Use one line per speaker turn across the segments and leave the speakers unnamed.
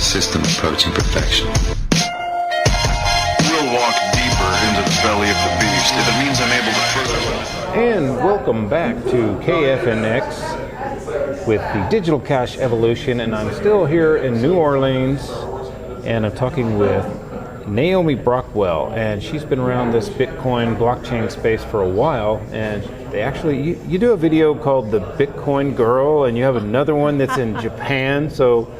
a system approaching perfection.
We'll walk deeper into the belly of the beast if it means I'm able to further.
And welcome back to KFNX with the Digital Cash Evolution, and I'm still here in New Orleans, and I'm talking with Naomi Brockwell, and she's been around this Bitcoin blockchain space for a while, and they actually, you do a video called The Bitcoin Girl, and you have another one that's in Japan, so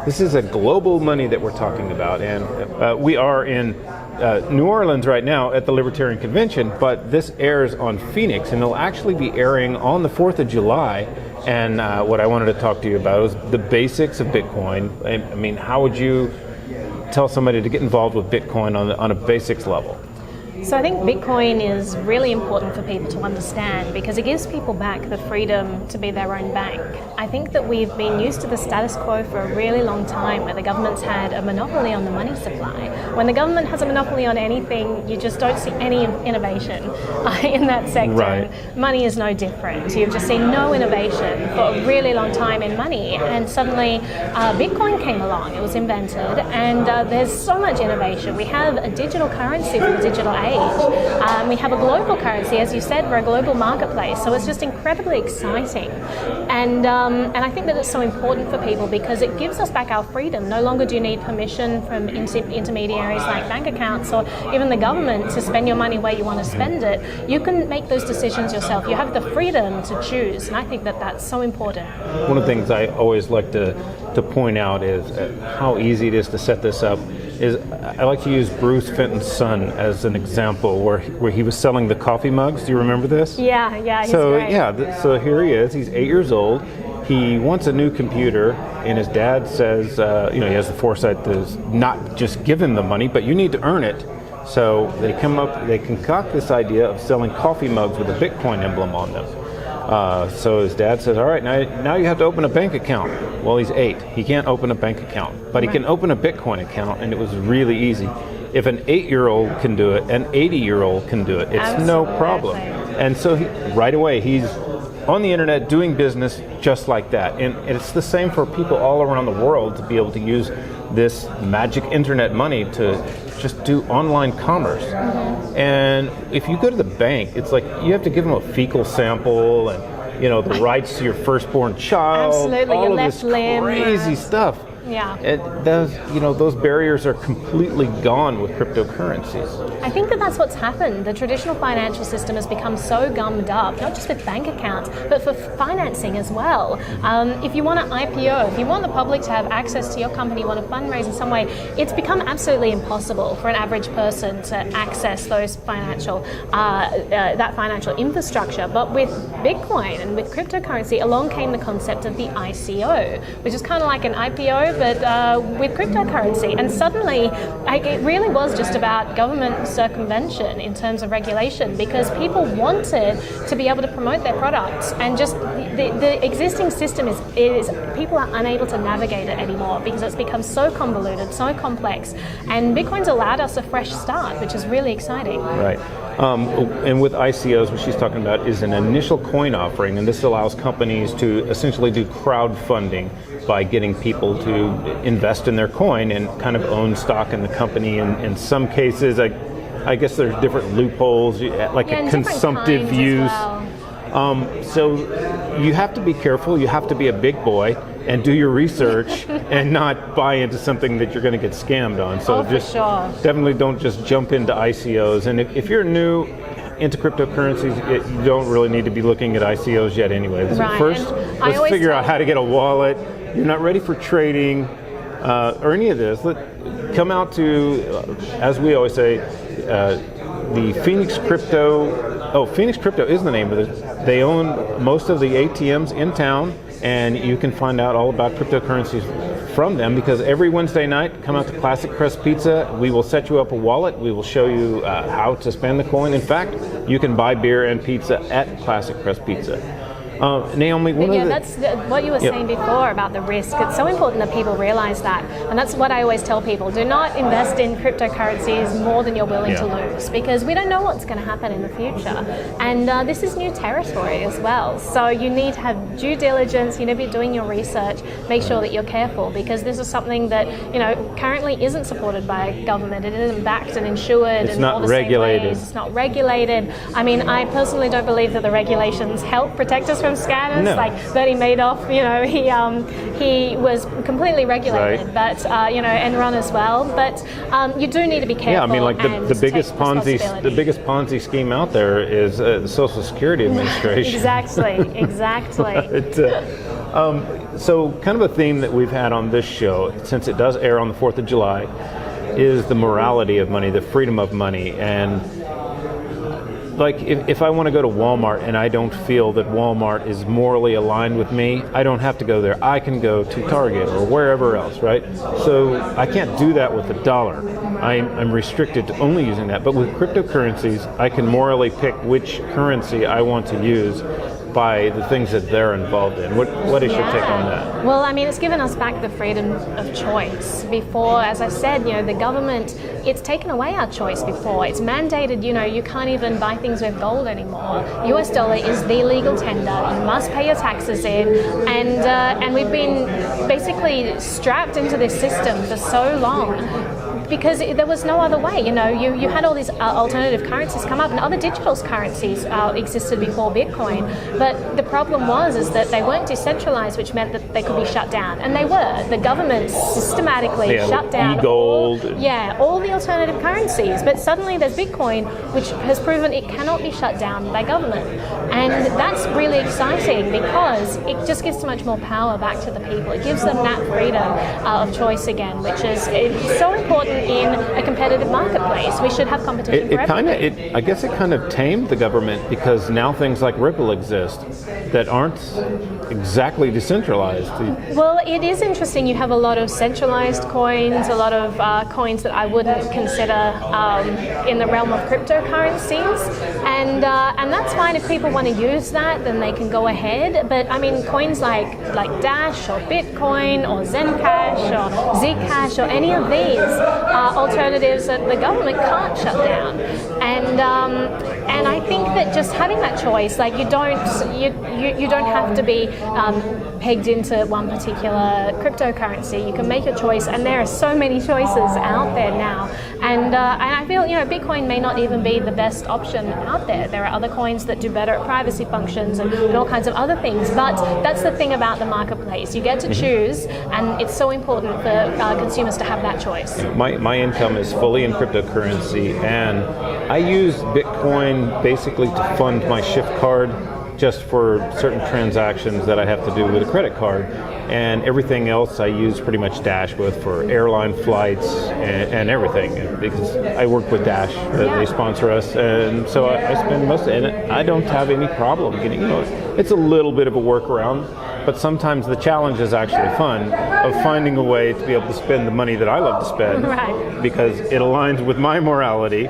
this is a global money that we're talking about, and we are in New Orleans right now at the Libertarian Convention, but this airs on Phoenix, and it'll actually be airing on the 4th of July. And what I wanted to talk to you about is the basics of Bitcoin. I mean, how would you tell somebody to get involved with Bitcoin on a basics level?
So I think Bitcoin is really important for people to understand because it gives people back the freedom to be their own bank. I think that we've been used to the status quo for a really long time where the government's had a monopoly on the money supply. When the government has a monopoly on anything, you just don't see any innovation in that sector.
Right.
Money is no different. You've just seen no innovation for a really long time in money, and suddenly Bitcoin came along. It was invented, and there's so much innovation. We have a digital currency for the digital age. We have a global currency, as you said, we're a global marketplace, so it's just incredibly exciting. And I think that it's so important for people because it gives us back our freedom. No longer do you need permission from intermediaries like bank accounts or even the government to spend your money where you want to spend it. You can make those decisions yourself. You have the freedom to choose, and I think that that's so important.
One of the things I always like to point out is how easy it is to set this up. I like to use Bruce Fenton's son as an example where he was selling the coffee mugs. Do you remember this?
Yeah, he's great.
So here he is. He's 8 years old. He wants a new computer, and his dad says, he has the foresight to not just give him the money, but you need to earn it. So they concoct this idea of selling coffee mugs with a Bitcoin emblem on them. So his dad says, all right, now you have to open a bank account. Well, he's 8. He can't open a bank account, but he can open a Bitcoin account, and it was really easy. If an 8-year-old can do it, an 80-year-old can do it. It's
Absolutely.
No problem. And so right away, he's on the internet doing business just like that. And it's the same for people all around the world to be able to use this magic internet money to just do online commerce. Mm-hmm. And if you go to the bank, it's like you have to give them a fecal sample and the rights to your firstborn child.
Absolutely,
all
your
of
left
this
limb.
crazy stuff.
Yeah.
Those barriers are completely gone with cryptocurrencies.
I think that that's what's happened. The traditional financial system has become so gummed up, not just with bank accounts, but for financing as well. If you want an IPO, if you want the public to have access to your company, you want to fundraise in some way, it's become absolutely impossible for an average person to access those financial infrastructure. But with Bitcoin and with cryptocurrency, along came the concept of the ICO, which is kind of like an IPO, but with cryptocurrency. And suddenly, it really was just about government circumvention in terms of regulation, because people wanted to be able to promote their products, and just the existing system is people are unable to navigate it anymore because it's become so convoluted, so complex. And Bitcoin's allowed us a fresh start, which is really exciting.
Right. And with ICOs, what she's talking about is an initial coin offering, and this allows companies to essentially do crowdfunding by getting people to invest in their coin and kind of own stock in the company. And in some cases, I guess there's different loopholes, like a consumptive use. So you have to be careful. You have to be a big boy and do your research and not buy into something that you're going to get scammed on. So definitely don't just jump into ICOs. And if you're new into cryptocurrencies, you don't really need to be looking at ICOs yet anyway.
Right.
First, let's figure out how to get a wallet. You're not ready for trading or any of this. Come out to, as we always say, the Phoenix Crypto. Phoenix Crypto is the name of it. They own most of the ATMs in town, and you can find out all about cryptocurrencies from them, because every Wednesday night, come out to Classic Crust Pizza. We will set you up a wallet. We will show you how to spend the coin. In fact, you can buy beer and pizza at Classic Crust Pizza. Naomi,
That's what you were saying before about the risk. It's so important that people realize that. And that's what I always tell people. Do not invest in cryptocurrencies more than you're willing to lose, because we don't know what's going to happen in the future. And this is new territory as well. So you need to have due diligence, you need to be doing your research, make sure that you're careful, because this is something that, currently isn't supported by government. It isn't backed and insured.
It's not regulated.
It's not regulated. I mean, I personally don't believe that the regulations help protect us from scammers.
No.
Like Bernie Madoff, he was completely regulated, but Enron as well. But you do need to be careful.
Yeah, I mean, like the biggest Ponzi scheme out there is the Social Security Administration.
Exactly.
So kind of a theme that we've had on this show, since it does air on the 4th of July, is the morality of money, the freedom of money. And like if I want to go to Walmart and I don't feel that Walmart is morally aligned with me, I don't have to go there. I can go to Target or wherever else, right? So I can't do that with the dollar. I'm restricted to only using that. But with cryptocurrencies, I can morally pick which currency I want to use by the things that they're involved in. What is your take on that?
Well, I mean, it's given us back the freedom of choice. Before, as I said, the government, it's taken away our choice before. It's mandated, you can't even buy things with gold anymore. US dollar is the legal tender. You must pay your taxes in. And we've been basically strapped into this system for so long, because there was no other way. You had all these alternative currencies come up, and other digital currencies existed before Bitcoin. But the problem is that they weren't decentralized, which meant that they could be shut down. And they were. The government systematically shut down
e-gold.
all the alternative currencies. But suddenly there's Bitcoin, which has proven it cannot be shut down by government. And that's really exciting, because it just gives so much more power back to the people. It gives them that freedom of choice again, which is so important in a competitive marketplace. We should have competition for everything.
I guess it kind of tamed the government, because now things like Ripple exist that aren't exactly decentralized.
Well, it is interesting. You have a lot of centralized coins, a lot of coins that I wouldn't consider in the realm of cryptocurrencies, and that's fine. If people want to use that, then they can go ahead. But I mean, coins like Dash or Bitcoin or Zencash or Zcash or any of these alternatives that the government can't shut down. And I think that just having that choice, like you don't have to be pegged into one particular cryptocurrency. You can make a choice, and there are so many choices out there now. And I feel Bitcoin may not even be the best option out there. There are other coins that do better at privacy functions and all kinds of other things. But that's the thing about the marketplace. You get to choose, and it's so important for consumers to have that choice.
My income is fully in cryptocurrency, and I use Bitcoin basically to fund my Shift card, just for certain transactions that I have to do with a credit card. And everything else I use pretty much Dash with for airline flights and everything, because I work with Dash. They sponsor us, and so I spend most of it. And I don't have any problem getting, it's a little bit of a workaround, but sometimes the challenge is actually fun, of finding a way to be able to spend the money that I love to spend,
right,
because it aligns with my morality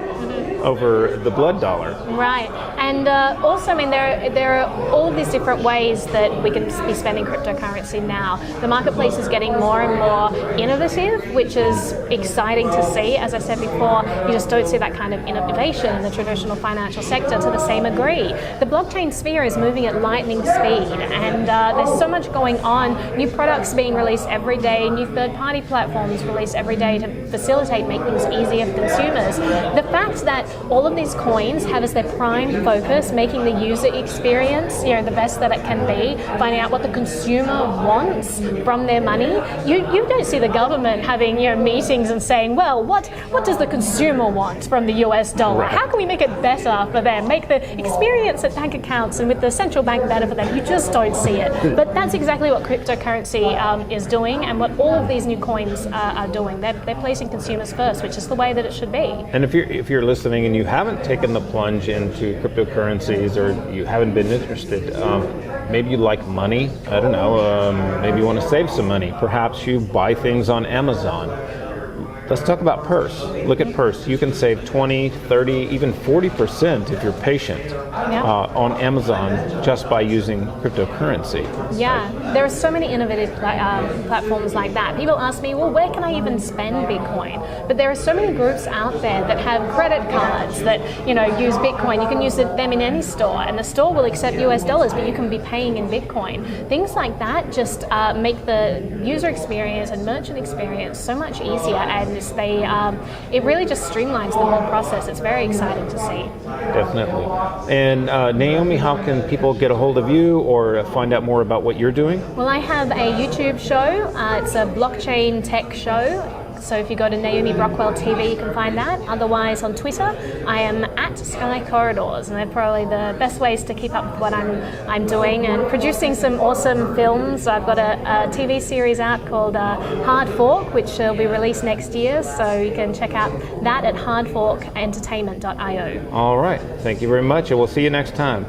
over the blood dollar.
Right. And also, I mean, there are all these different ways that we can be spending cryptocurrency now. The marketplace is getting more and more innovative, which is exciting to see. As I said before, you just don't see that kind of innovation in the traditional financial sector to the same degree. The blockchain sphere is moving at lightning speed, and there's so much going on. New products being released every day, new third-party platforms released every day to facilitate, make things easier for consumers. The fact that all of these coins have as their prime focus making the user experience, the best that it can be, finding out what the consumer wants from their money. You don't see the government having meetings and saying, well, what does the consumer want from the US dollar?
Right.
How can we make it better for them? Make the experience at bank accounts and with the central bank better for them. You just don't see it. But that's exactly what cryptocurrency is doing, and what all of these new coins are doing. They're placing consumers first, which is the way that it should be.
And if you're listening and you haven't taken the plunge into cryptocurrencies, or you haven't been interested, maybe you like money, I don't know, maybe you want to save some money. Perhaps you buy things on Amazon. Let's talk about Purse. Look at Purse. You can save 20, 30, even 40% if you're patient on Amazon just by using cryptocurrency.
Yeah, there are so many innovative platforms like that. People ask me, well, where can I even spend Bitcoin? But there are so many groups out there that have credit cards that, use Bitcoin. You can use them in any store, and the store will accept US dollars, but you can be paying in Bitcoin. Things like that just make the user experience and merchant experience so much easier, and it really just streamlines the whole process. It's very exciting to see.
Definitely. And Naomi, how can people get a hold of you or find out more about what you're doing?
Well, I have a YouTube show. It's a blockchain tech show. So if you go to Naomi Brockwell TV, you can find that. Otherwise, on Twitter, I am at Sky Corridors, and they're probably the best ways to keep up with what I'm doing and producing some awesome films. I've got a TV series out called Hard Fork, which will be released next year. So you can check out that at hardforkentertainment.io.
All right. Thank you very much, and we'll see you next time.